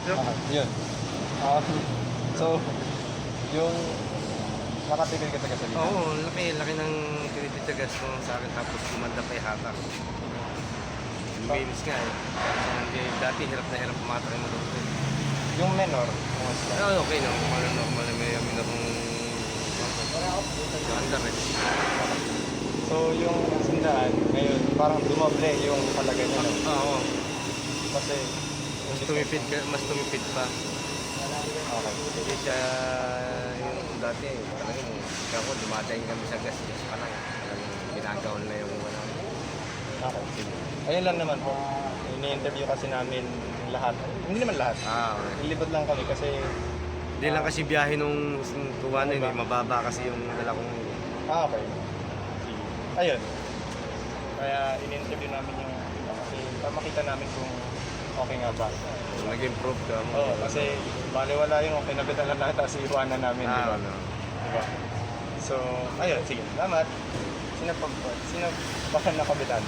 Yun. Um, so, yung nakatigil ka sa gasolina. Oo, laki ng tinititigas mo sa akin tapos gumanda pa yung hatak. Bilis nga eh. Dati hirap na hirap pumatak yung motor ko eh. Yung menor, kumusta? Pero okay na, normal na may amin akong under eh. So, yung sindaan, ngayon, parang dumoble yung halaga niya. No? Oo, Kasi, mas tumipid pa. okay. Hindi siya yung dati, talagang ikaw ko, dumadayin kami sa gas pa lang. Talagang ginagawa na yung wala. Okay, sige. Ayun lang naman po. Ini-interview kasi namin lahat. Hindi naman lahat. Okay. Ilibot lang kami kasi Hindi lang kasi biyahe nung tuwanan eh, mababa kasi yung dala kong... okay. Sige. Ayun. Kaya in-interview namin yung kasi para makita namin kung okay nga ba. Nag-improve ka mo. Oo, kasi baliwala yung pinabitan lang natin tapos iwanan namin, di ba? ano. Diba? So, ayun, sige. Salamat. Sino pa ba nakabitan?